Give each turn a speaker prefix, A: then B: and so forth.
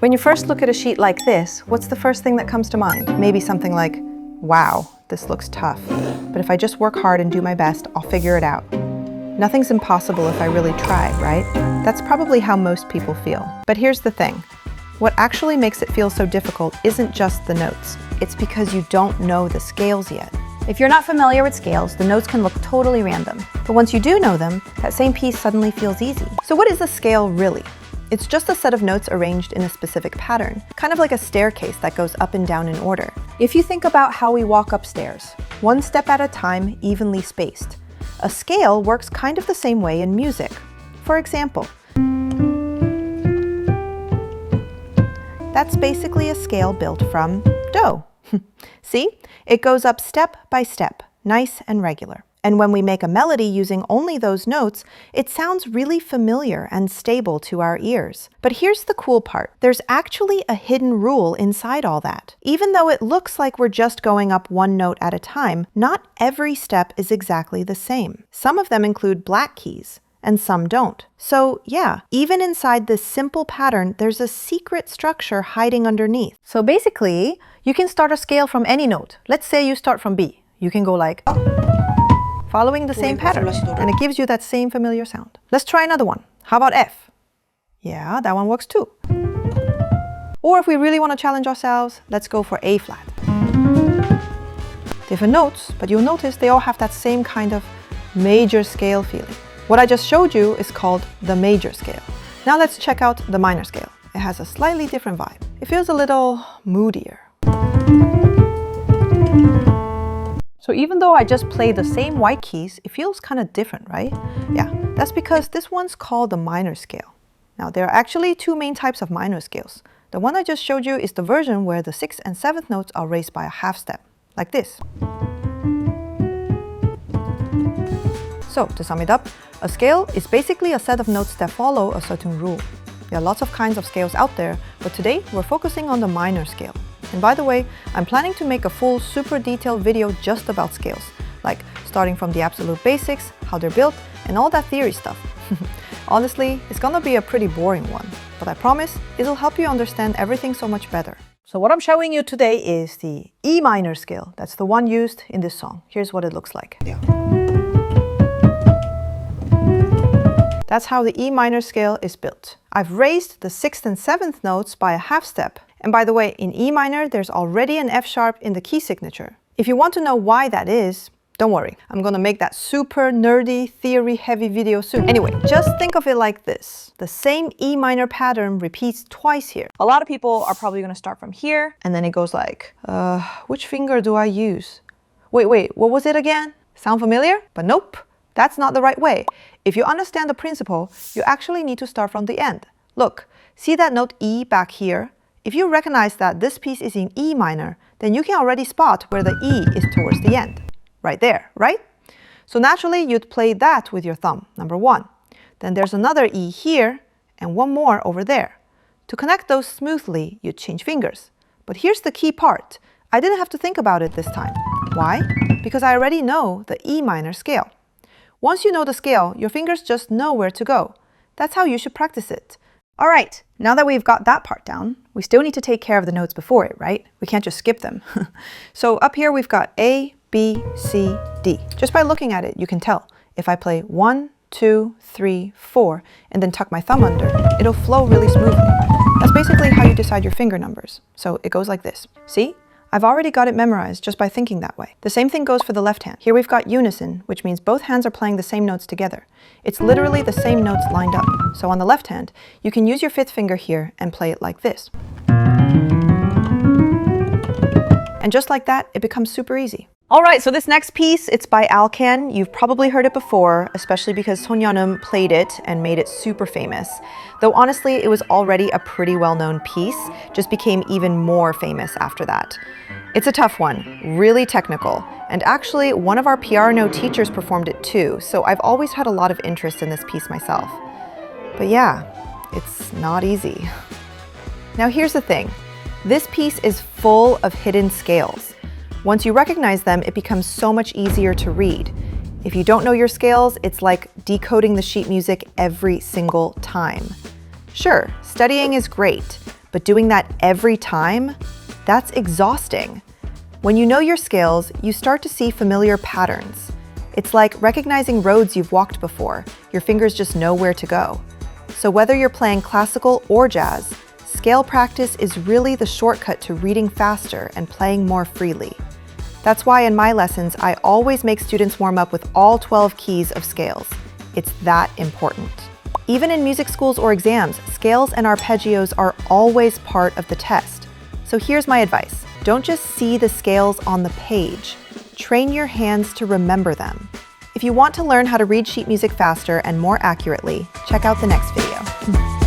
A: When you first look at a sheet like this, what's the first thing that comes to mind? Maybe something like, wow, this looks tough. But if I just work hard and do my best, I'll figure it out. Nothing's impossible if I really try, right? That's probably how most people feel. But here's the thing. What actually makes it feel so difficult isn't just the notes. It's because you don't know the scales yet.
B: If you're not familiar with scales, the notes can look totally random.
A: But once you do know them, that same piece suddenly feels easy. So what is a scale really? It's just a set of notes arranged in a specific pattern, kind of like a staircase that goes up and down in order. If you think about how we walk upstairs, one step at a time, evenly spaced. A scale works kind of the same way in music. For example, that's basically a scale built from do. See? It goes up step by step, nice and regular. And when we make a melody using only those notes, it sounds really familiar and stable to our ears. But here's the cool part. There's actually a hidden rule inside all that. Even though it looks like we're just going up one note at a time, not every step is exactly the same. Some of them include black keys, and some don't. So yeah, even inside this simple pattern, there's a secret structure hiding underneath.
B: So basically, you can start a scale from any note. Let's say you start from B. You can go like,
A: following the same pattern, and it gives you that same familiar sound. Let's try another one. How about F? Yeah, that one works too. Or if we really want to challenge ourselves, let's go for A flat. Different notes, but you'll notice they all have that same kind of major scale feeling. What I just showed you is called the major scale. Now let's check out the minor scale. It has a slightly different vibe. It feels a little moodier. So even though I just play the same white keys, it feels kind of different, right? Yeah, that's because this one's called the minor scale. Now there are actually two main types of minor scales. The one I just showed you is the version where the 6th and 7th notes are raised by a half step, like this. So to sum it up, a scale is basically a set of notes that follow a certain rule. There are lots of kinds of scales out there, but today we're focusing on the minor scale. And by the way, I'm planning to make a full, super detailed video just about scales, like starting from the absolute basics, how they're built, and all that theory stuff. Honestly, it's gonna be a pretty boring one, but I promise it'll help you understand everything so much better. So what I'm showing you today is the E minor scale. That's the one used in this song. Here's what it looks like. Yeah. That's how the E minor scale is built. I've raised the 6th and 7th notes by a half step. And by the way, in E minor, there's already an F sharp in the key signature. If you want to know why that is, don't worry. I'm gonna make that super nerdy, theory-heavy video soon. Anyway, just think of it like this. The same E minor pattern repeats twice here. A lot of people are probably gonna start from here, and then it goes like, which finger do I use? Wait, what was it again? Sound familiar? But nope, that's not the right way. If you understand the principle, you actually need to start from the end. Look, see that note E back here? If you recognize that this piece is in E minor, then you can already spot where the E is towards the end. Right there, right? So naturally, you'd play that with your thumb, number 1. Then there's another E here, and one more over there. To connect those smoothly, you'd change fingers. But here's the key part. I didn't have to think about it this time. Why? Because I already know the E minor scale. Once you know the scale, your fingers just know where to go. That's how you should practice it.
B: all right, now that we've got that part down, we still need to take care of the notes before it, right? We can't just skip them.
A: So up here we've got A, B, C, D. Just by looking at it, you can tell. If I play 1, 2, 3, 4, and then tuck my thumb under, it'll flow really smoothly. That's basically how you decide your finger numbers. So it goes like this. See? I've already got it memorized just by thinking that way. The same thing goes for the left hand. Here we've got unison, which means both hands are playing the same notes together. It's literally the same notes lined up. So on the left hand, you can use your 5th finger here and play it like this. And just like that, it becomes super easy. All right, so this next piece, it's by Alkan. You've probably heard it before, especially because Son Yeonum played it and made it super famous. Though honestly, it was already a pretty well-known piece, just became even more famous after that. It's a tough one, really technical, and actually one of our piano teachers performed it too, so I've always had a lot of interest in this piece myself. But yeah, it's not easy. Now here's the thing, this piece is full of hidden scales. Once you recognize them, it becomes so much easier to read. If you don't know your scales, it's like decoding the sheet music every single time. Sure, studying is great, But doing that every time, that's exhausting. When you know your scales, you start to see familiar patterns. It's like recognizing roads you've walked before. Your fingers just know where to go. So whether you're playing classical or jazz, scale practice is really the shortcut to reading faster and playing more freely. That's why in my lessons, I always make students warm up with all 12 keys of scales. It's that important. Even in music schools or exams, scales and arpeggios are always part of the test. So here's my advice. Don't just see the scales on the page. Train your hands to remember them. If you want to learn how to read sheet music faster and more accurately, check out the next video.